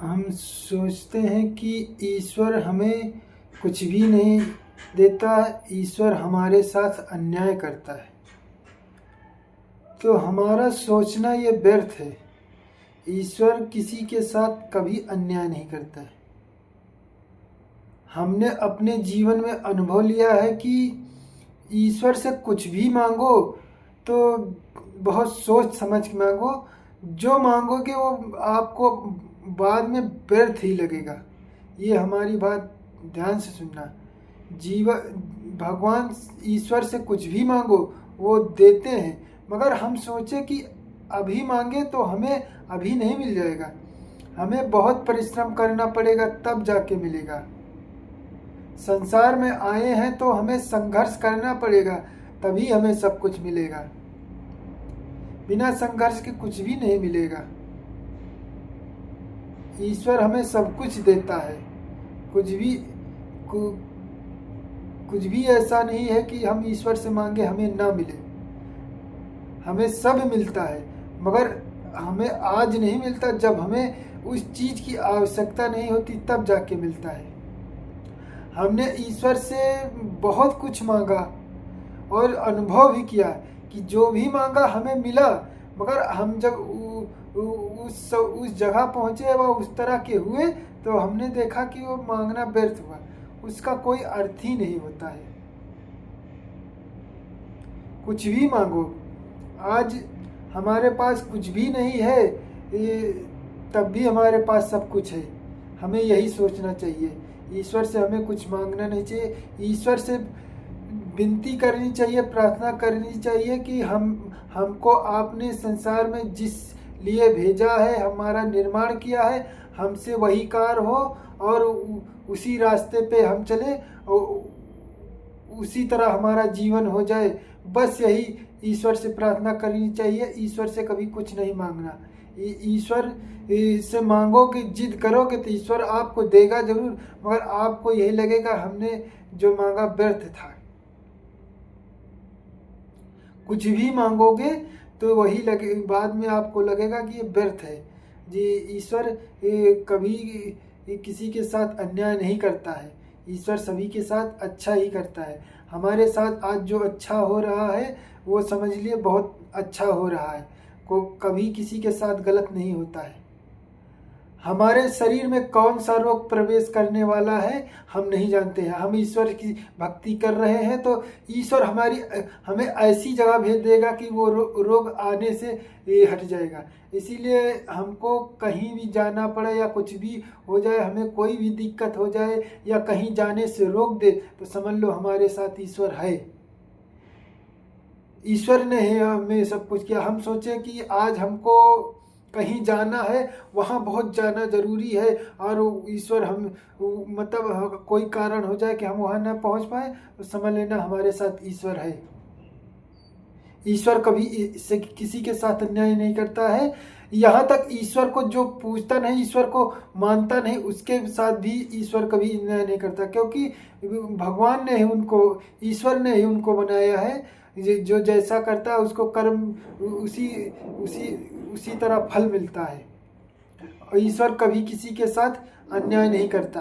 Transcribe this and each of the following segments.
हम सोचते हैं कि ईश्वर हमें कुछ भी नहीं देता, ईश्वर हमारे साथ अन्याय करता है। तो हमारा सोचना ये व्यर्थ है। ईश्वर किसी के साथ कभी अन्याय नहीं करता है। हमने अपने जीवन में अनुभव लिया है कि ईश्वर से कुछ भी मांगो तो बहुत सोच समझ के मांगो। जो मांगोगे वो आपको बाद में व्यर्थ ही लगेगा। ये हमारी बात ध्यान से सुनना। जीवन भगवान ईश्वर से कुछ भी मांगो वो देते हैं, मगर हम सोचे कि अभी मांगे तो हमें अभी नहीं मिल जाएगा। हमें बहुत परिश्रम करना पड़ेगा तब जाके मिलेगा। संसार में आए हैं तो हमें संघर्ष करना पड़ेगा, तभी हमें सब कुछ मिलेगा। बिना संघर्ष के कुछ भी नहीं मिलेगा। ईश्वर हमें सब कुछ देता है। कुछ भी ऐसा नहीं है कि हम ईश्वर से मांगे हमें ना मिले। हमें सब मिलता है, मगर हमें आज नहीं मिलता। जब हमें उस चीज़ की आवश्यकता नहीं होती तब जाके मिलता है। हमने ईश्वर से बहुत कुछ मांगा और अनुभव भी किया कि जो भी मांगा हमें मिला, मगर हम जब उस जगह पहुँचे व उस तरह के हुए तो हमने देखा कि वो मांगना व्यर्थ हुआ। उसका कोई अर्थ ही नहीं होता है। कुछ भी मांगो, आज हमारे पास कुछ भी नहीं है, तब भी हमारे पास सब कुछ है। हमें यही सोचना चाहिए। ईश्वर से हमें कुछ मांगना नहीं चाहिए। ईश्वर से विनती करनी चाहिए, प्रार्थना करनी चाहिए कि हमको आपने संसार में जिस लिए भेजा है, हमारा निर्माण किया है, हमसे वही कार्य हो और उसी रास्ते पे हम चले, उसी तरह हमारा जीवन हो जाए। बस यही ईश्वर से प्रार्थना करनी चाहिए। ईश्वर से कभी कुछ नहीं मांगना। ईश्वर से मांगोगे, जिद करोगे तो ईश्वर आपको देगा जरूर, मगर आपको यही लगेगा हमने जो मांगा व्यर्थ था। कुछ भी मांगोगे तो वही लगे, बाद में आपको लगेगा कि ये व्यर्थ है। जी, ईश्वर कभी किसी के साथ अन्याय नहीं करता है। ईश्वर सभी के साथ अच्छा ही करता है। हमारे साथ आज जो अच्छा हो रहा है वो समझ लिए बहुत अच्छा हो रहा है। को कभी किसी के साथ गलत नहीं होता है। हमारे शरीर में कौन सा रोग प्रवेश करने वाला है हम नहीं जानते हैं। हम ईश्वर की भक्ति कर रहे हैं तो ईश्वर हमें ऐसी जगह भेज देगा कि वो रोग आने से ये हट जाएगा। इसीलिए हमको कहीं भी जाना पड़े या कुछ भी हो जाए, हमें कोई भी दिक्कत हो जाए या कहीं जाने से रोक दे तो समझ लो हमारे साथ ईश्वर है। ईश्वर ने हमें सब कुछ किया। हम सोचे कि आज हमको कहीं जाना है, वहाँ बहुत जाना ज़रूरी है, और ईश्वर हम मतलब कोई कारण हो जाए कि हम वहाँ ना पहुँच पाए तो समझ लेना हमारे साथ ईश्वर है। ईश्वर कभी इससे किसी के साथ अन्याय नहीं करता है। यहाँ तक ईश्वर को जो पूजता नहीं, ईश्वर को मानता नहीं, उसके साथ भी ईश्वर कभी अन्याय नहीं करता, क्योंकि भगवान ने ही उनको, ईश्वर ने ही उनको बनाया है। जो जैसा करता है उसको कर्म उसी उसी उसी तरह फल मिलता है। और ईश्वर कभी किसी के साथ अन्याय नहीं करता,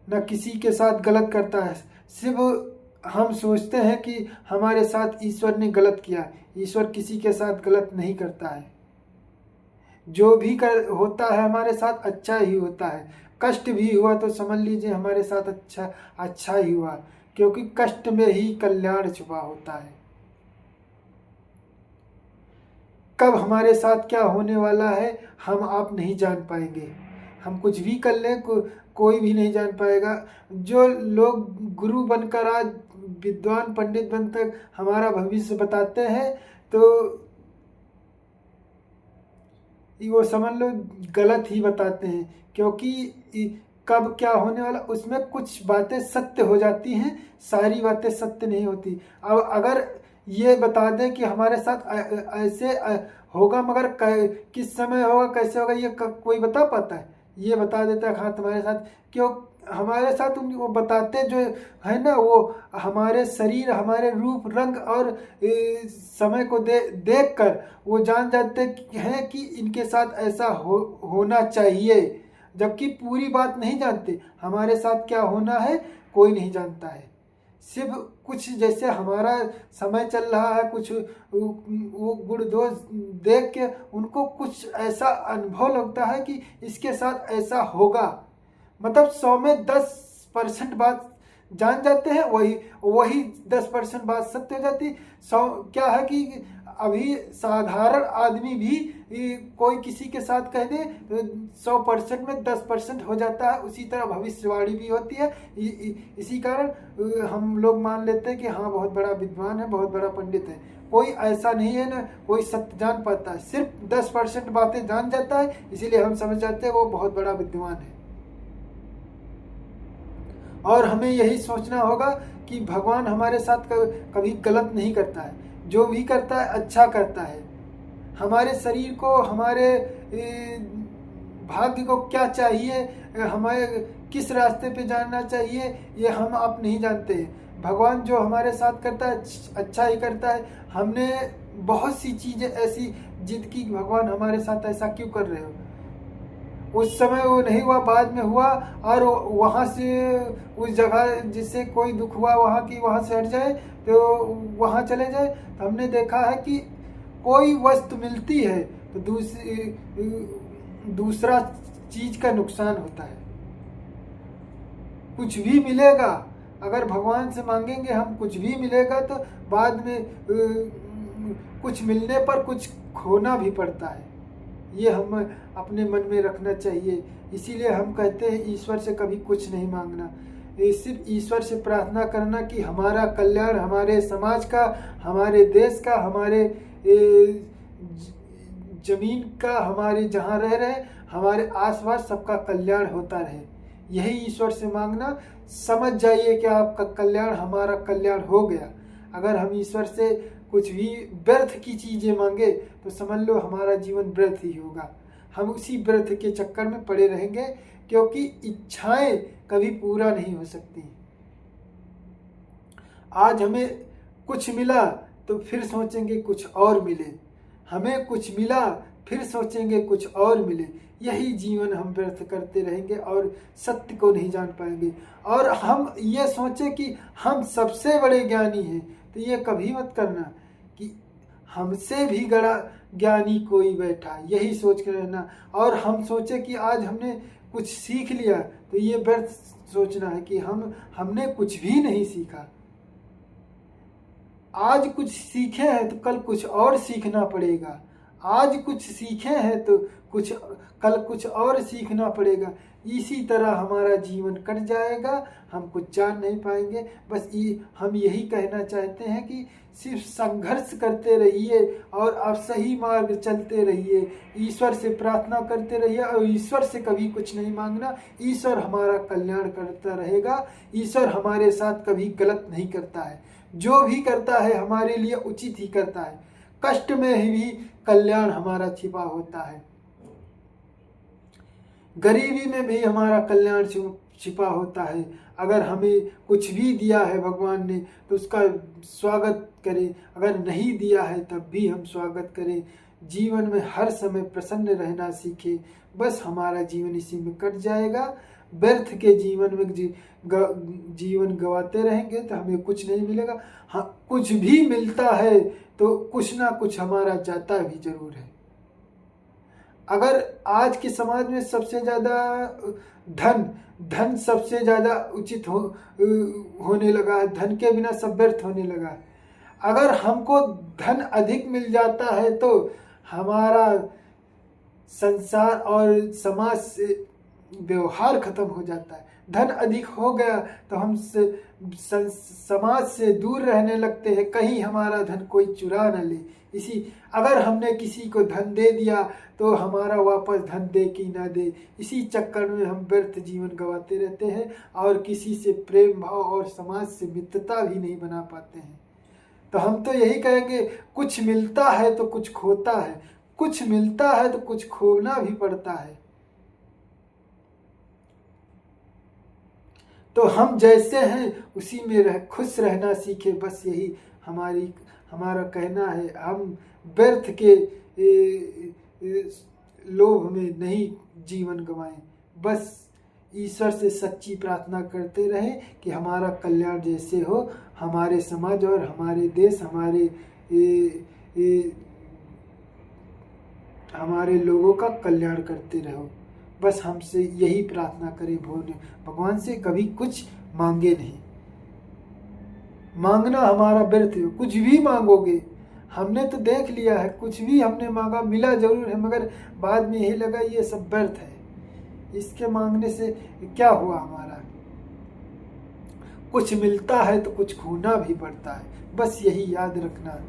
न किसी के साथ गलत करता है। सिर्फ हम सोचते हैं कि हमारे साथ ईश्वर ने गलत किया। ईश्वर किसी के साथ गलत नहीं करता है। जो भी होता है हमारे साथ अच्छा ही होता है। कष्ट भी हुआ तो समझ लीजिए हमारे साथ अच्छा ही हुआ, क्योंकि कष्ट में ही कल्याण छुपा होता है। कब हमारे साथ क्या होने वाला है हम आप नहीं जान पाएंगे। हम कुछ भी कर लें कोई भी नहीं जान पाएगा। जो लोग गुरु बनकर आज विद्वान पंडित बनकर हमारा भविष्य बताते हैं तो वो समझ लो गलत ही बताते हैं, क्योंकि कब क्या होने वाला उसमें कुछ बातें सत्य हो जाती हैं, सारी बातें सत्य नहीं होती। अब अगर ये बता दें कि हमारे साथ ऐसे होगा, मगर किस समय होगा कैसे होगा ये कोई बता पाता है? ये बता देता है हाँ तुम्हारे साथ, क्यों हमारे साथ वो बताते जो है ना, वो हमारे शरीर, हमारे रूप रंग और समय को देख कर वो जान जाते हैं कि इनके साथ ऐसा होना चाहिए, जबकि पूरी बात नहीं जानते। हमारे साथ क्या होना है कोई नहीं जानता है। सिर्फ कुछ जैसे हमारा समय चल रहा है, कुछ वो गुण दोष देख के उनको कुछ ऐसा अनुभव लगता है कि इसके साथ ऐसा होगा। मतलब 100 में 10% बात जान जाते हैं, वही 10% बात सत्य हो जाती। 100 क्या है कि अभी साधारण आदमी भी कोई किसी के साथ कह दे तो 100% में 10% हो जाता है। उसी तरह भविष्यवाणी भी होती है। इसी कारण हम लोग मान लेते हैं कि हाँ बहुत बड़ा विद्वान है, बहुत बड़ा पंडित है। कोई ऐसा नहीं है ना, कोई सत्य जान पाता है, सिर्फ 10% बातें जान जाता है, इसीलिए हम समझ जाते हैं वो बहुत बड़ा विद्वान है। और हमें यही सोचना होगा कि भगवान हमारे साथ कभी गलत नहीं करता है, जो भी करता है अच्छा करता है। हमारे शरीर को, हमारे भाग्य को क्या चाहिए, हमें किस रास्ते पे जाना चाहिए, ये हम आप नहीं जानते। भगवान जो हमारे साथ करता है अच्छा ही करता है। हमने बहुत सी चीज़ें ऐसी जिद की भगवान हमारे साथ ऐसा क्यों कर रहे हो, उस समय वो नहीं हुआ, बाद में हुआ, और वहाँ से उस जगह जिससे कोई दुख हुआ वहाँ से हट जाए तो वहाँ चले जाए। तो हमने देखा है कि कोई वस्तु मिलती है तो दूसरा चीज का नुकसान होता है। कुछ भी मिलेगा, अगर भगवान से मांगेंगे हम, कुछ भी मिलेगा तो बाद में कुछ मिलने पर कुछ खोना भी पड़ता है। ये हम अपने मन में रखना चाहिए। इसीलिए हम कहते हैं ईश्वर से कभी कुछ नहीं मांगना, सिर्फ ईश्वर से प्रार्थना करना कि हमारा कल्याण, हमारे समाज का, हमारे देश का, हमारे जमीन का, हमारे जहाँ रह रहे हमारे आसपास सबका कल्याण होता रहे। यही ईश्वर से मांगना। समझ जाइए कि आपका कल्याण, हमारा कल्याण हो गया। अगर हम ईश्वर से कुछ भी व्यर्थ की चीज़ें मांगे तो समझ लो हमारा जीवन व्यर्थ ही होगा। हम उसी व्यर्थ के चक्कर में पड़े रहेंगे, क्योंकि इच्छाएं कभी पूरा नहीं हो सकती। आज हमें कुछ मिला तो फिर सोचेंगे कुछ और मिले, हमें कुछ मिला फिर सोचेंगे कुछ और मिले। यही जीवन हम व्यर्थ करते रहेंगे और सत्य को नहीं जान पाएंगे। और हम ये सोचें कि हम सबसे बड़े ज्ञानी हैं, तो ये कभी मत करना कि हमसे भी बड़ा ज्ञानी कोई बैठा, यही सोच कर रहना। और हम सोचे कि आज हमने कुछ सीख लिया, तो ये व्यर्थ सोचना है कि हमने कुछ भी नहीं सीखा। आज कुछ सीखे हैं तो कल कुछ और सीखना पड़ेगा, आज कुछ सीखे हैं तो कल कुछ और सीखना पड़ेगा। इसी तरह हमारा जीवन कट जाएगा, हम कुछ जान नहीं पाएंगे। बस हम यही कहना चाहते हैं कि सिर्फ संघर्ष करते रहिए और आप सही मार्ग चलते रहिए, ईश्वर से प्रार्थना करते रहिए और ईश्वर से कभी कुछ नहीं मांगना। ईश्वर हमारा कल्याण करता रहेगा। ईश्वर हमारे साथ कभी गलत नहीं करता है, जो भी करता है हमारे लिए उचित ही करता है। कष्ट में भी कल्याण हमारा छिपा होता है, गरीबी में भी हमारा कल्याण छिपा होता है। अगर हमें कुछ भी दिया है भगवान ने तो उसका स्वागत करें, अगर नहीं दिया है तब भी हम स्वागत करें। जीवन में हर समय प्रसन्न रहना सीखें। बस हमारा जीवन इसी में कट जाएगा। व्यर्थ के जीवन में जीवन गवाते रहेंगे तो हमें कुछ नहीं मिलेगा। हाँ, कुछ भी मिलता है तो कुछ ना कुछ हमारा जाता भी जरूर है। अगर आज के समाज में सबसे ज़्यादा धन सबसे ज़्यादा उचित होने लगा है, धन के बिना सब व्यर्थ होने लगा है। अगर हमको धन अधिक मिल जाता है तो हमारा संसार और समाज से व्यवहार खत्म हो जाता है। धन अधिक हो गया तो हम समाज से दूर रहने लगते हैं, कहीं हमारा धन कोई चुरा न ले। अगर हमने किसी को धन दे दिया तो हमारा वापस धन दे कि ना दे, इसी चक्कर में हम व्यर्थ जीवन गवाते रहते हैं और किसी से प्रेम भाव और समाज से मित्रता भी नहीं बना पाते हैं। तो हम तो यही कहेंगे, कुछ मिलता है तो कुछ खोता है, कुछ मिलता है तो कुछ खोना भी पड़ता है। तो हम जैसे हैं उसी में खुश रहना सीखे। बस यही हमारा कहना है। हम व्यर्थ के लोभ में नहीं जीवन गंवाएं। बस ईश्वर से सच्ची प्रार्थना करते रहें कि हमारा कल्याण जैसे हो, हमारे समाज और हमारे देश, हमारे लोगों का कल्याण करते रहो। बस हमसे यही प्रार्थना करें। भगवान से कभी कुछ मांगे नहीं। मांगना हमारा व्यर्थ है। कुछ भी मांगोगे, हमने तो देख लिया है, कुछ भी हमने मांगा मिला जरूर है, मगर बाद में यही लगा ये सब व्यर्थ है। इसके मांगने से क्या हुआ हमारा? कुछ मिलता है तो कुछ खोना भी पड़ता है। बस यही याद रखना।